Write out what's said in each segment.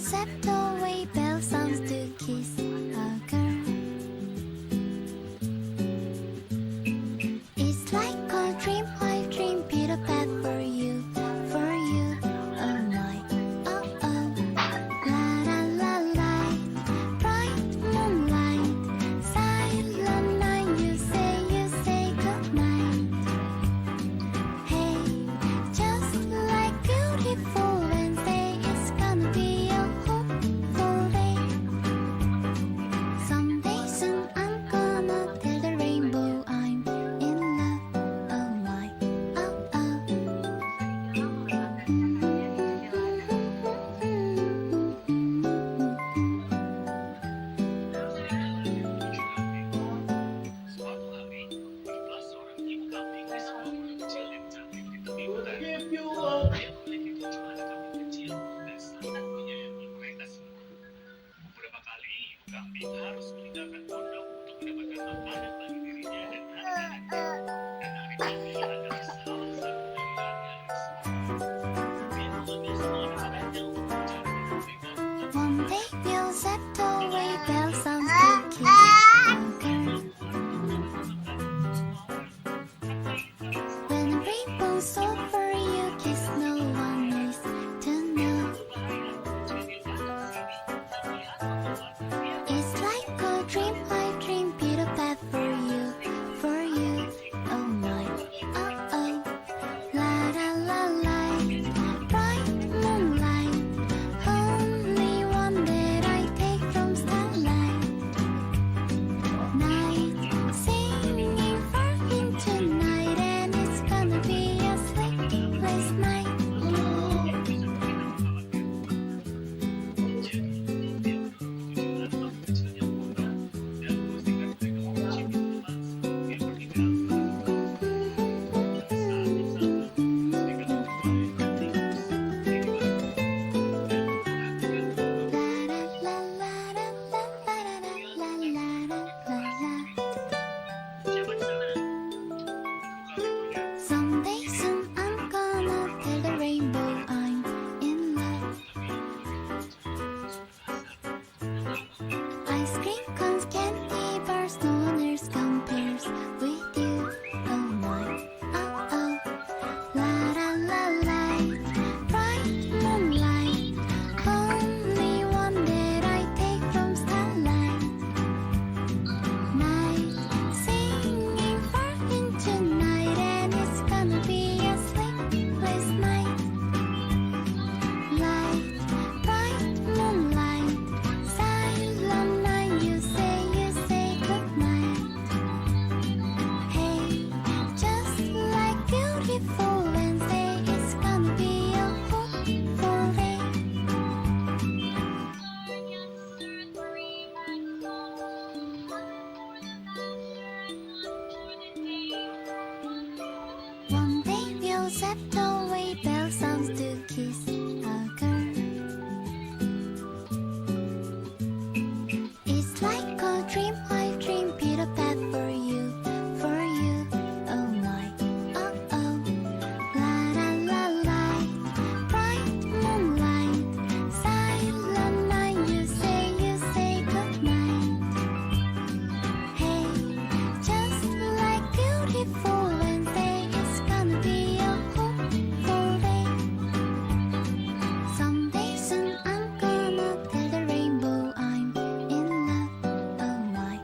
stepped away, bell sounds to kiss a girl. It's like a dream, I dream, Peter Pat for you, oh my, oh oh. La la la la, bright moonlight, silent night, you say good night. Hey, just like beautiful Wednesday, it's gonna be a hopeful day. Someday soon I'm gonna tell the rainbow I'm in love. Oh my, oh oh. Suatu hari, hiduplah seorang ibu kambing di sebuah gunung kecil yang cantik di tepi hutan. Dia memiliki 7 anak kambing kecil dan sangat menyayangi mereka semua. Beberapa kali, ibu kambing harus meninggalkan kandang untuk mendapatkan makanan bagi dirinya dan anak-anaknya. Dan hari ini adalah salah satu dari hari-hari dia mengambil semua anak-anaknya untuk mencari mereka. One day we'll set away, bell sounds to kiss a girl. When the rainbow's over, you kiss, no one needs to know. It's like a dream, I dream, Peter Pat for you, oh my, oh oh. La la la la, bright moonlight, only one that I take from starlight. Night, singing far into night, and it's gonna be a sleepless night. Someday soon I'm gonna tell the rainbow I'm in love. Ice cream cones, candy bars, no one else compares with you. Oh my, oh oh. La la la la, bright moonlight, only one that I take from starlight. Night, singing far into night, and it's gonna be a sleepless night. Light, bright moonlight, silent night, you say good night. Hey, just like beautiful Wednesday, it's gonna be a hopeful day. One day we'll set away, bell sounds to kiss a girl. It's like a dream, I dream, Peter Pat for you, oh my, oh oh. La la la la, bright moonlight, silent night, you say good night. Hey, just like beautiful Wednesday, it's gonna be a hopeful day. Someday soon I'm gonna tell the rainbow I'm in love. Oh my,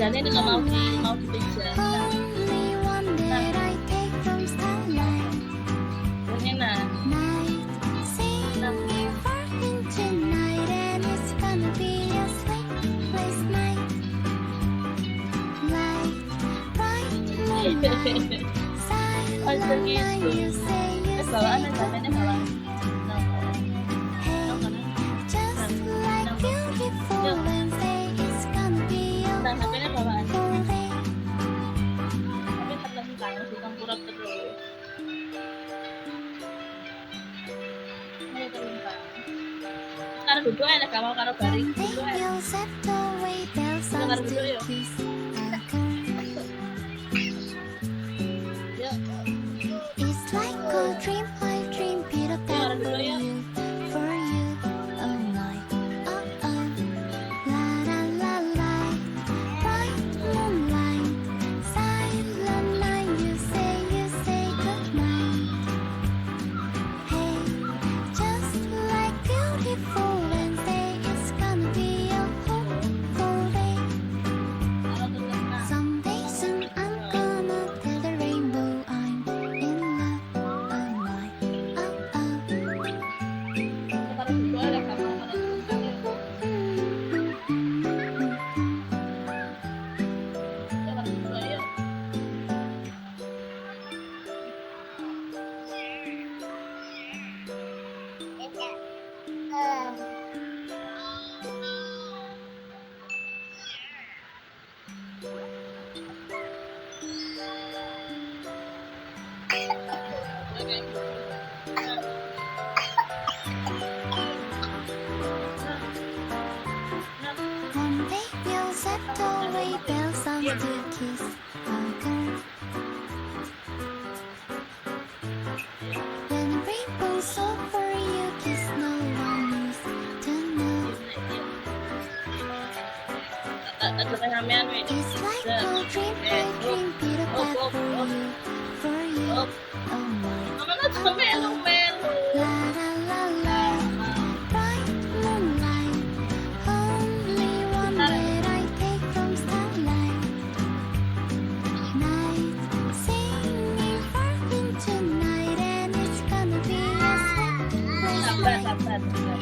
kerjanya ini nggak mau dipijat. Only one that I take from starlight Ini nah. night, singing Virgin tonight, and it's gonna be a sleepless night. Light, bright moonlight, silent night. You say Bawaan good namanya night. bawaan. Hey, just like beautiful Wednesday, it's gonna be a Nah, HP-nya bawaan. wonderful day. Tapi terlentang, bukan kurap terus. Ini terlentang. Karo duduk enak, gak mau karo baring. One day Duduk enak. you'll set away bells Dengar sounds dulu to yuk. kiss a girl. Yuk. It's like a dream I dream, Peter Pan for you, oh my, oh oh, la la la la, bright moonlight, silent night. You say good night. Hey, just like beautiful Wednesday, it's gonna be a hopeful day. Kalau terlentang. Someday soon I'm gonna tell the rainbow I'm in love, oh my, oh oh. Karo duduk enak, gak mau karo terlentang. Yuk. Yuk, karo duduk, yuk. One day we'll set away bells sounds to kiss a girl. When the rainbow's over, you kiss, no one needs to know. Ada ramean, weh. It's like a dream I dream, Peter Pan for you, Oh, oh my. kamu kan suka melu-melu. La la la la, bright moonlight, only one that I take from starlight. Night, singing Virgin tonight, and it's gonna be a sleepless Sabar, night. sabar, sabar.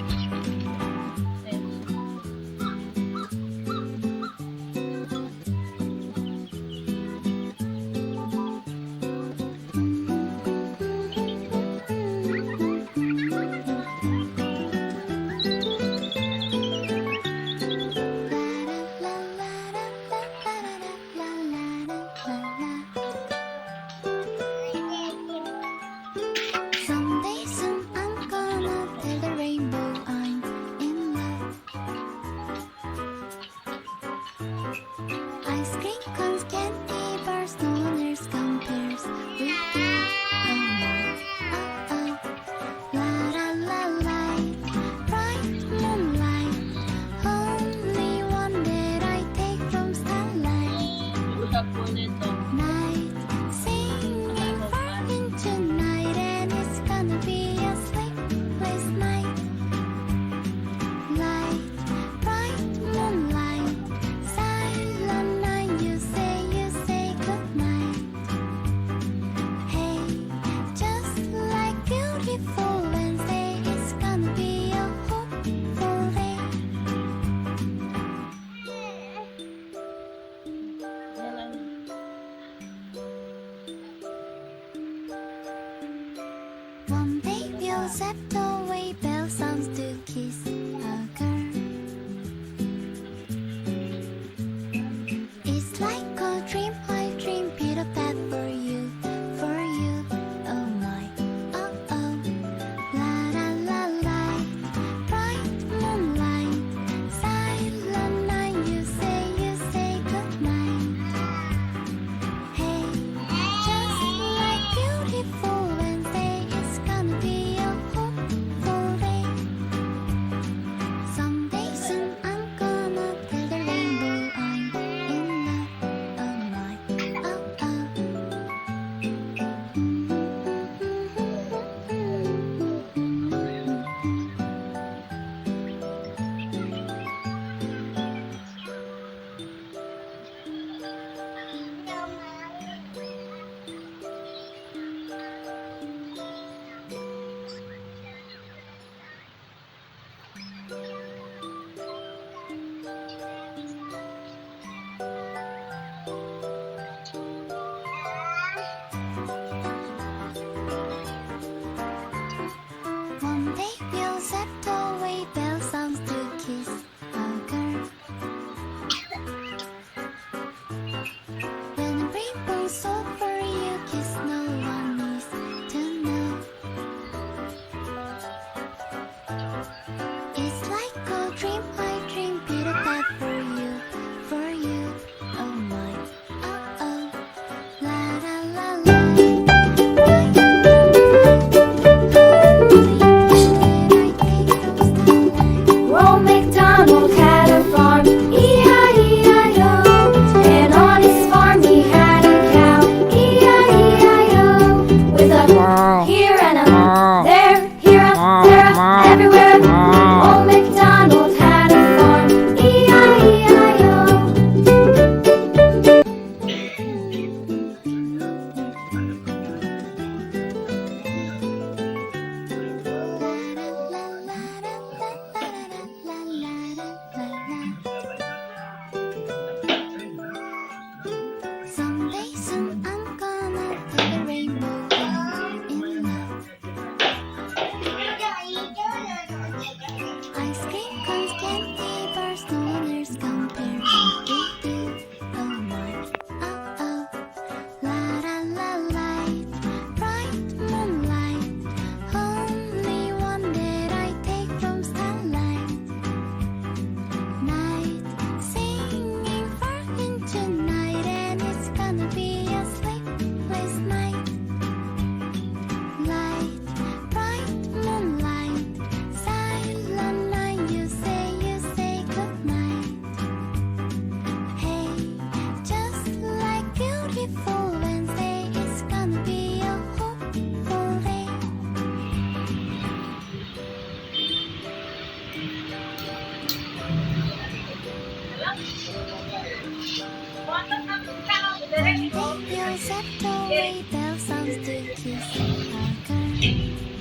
Someday soon I'm gonna tell the rainbow I'm in love. Ice cream cones, candy bars, no one else compares with you. Oh my, oh oh, la la la la, bright moonlight, only one that I take from starlight. Usap po nito. Night, singing Virgin tonight, and it's gonna be a sleepless night. Light, bright moonlight, silent night. You say good night. Hey, just like beautiful Wednesday, it's gonna be a hopeful day. One day we'll set away bells sounds to kiss a girl. It's like a dream I dream, Peter Pan for you, oh my, oh oh, la la la la, bright moonlight, silent night. You say good night. Hey, just like beautiful Wednesday, it's gonna be a hopeful Someday we'll set away bell songs to kiss a girl. When the rainbow's over, you kiss, no one needs to know. It's like a dream I dream, Peter, that for you, oh my, oh oh, la la la la. Old MacDonald had a farm, E-I-E-I-O. And on his farm he had a cow, E-I-E-I-O. With a here and a there, here a there, everywhere. Old MacDonald had a farm, E-I-E-I-O. Someday soon I'm gonna take the rainbow in love. Ice cream cones, candy bars, no others compare to you. Oh my, oh oh, la la la light, bright moonlight, only one that I take from starlight. Night, singing for him tonight, and it's gonna be a sleepless night. Light, bright moonlight, silent night, you say goodnight. Hey, just like beautiful Wednesday, it's gonna be a hopeful day. One day you'll set away bell songs to kiss a girl.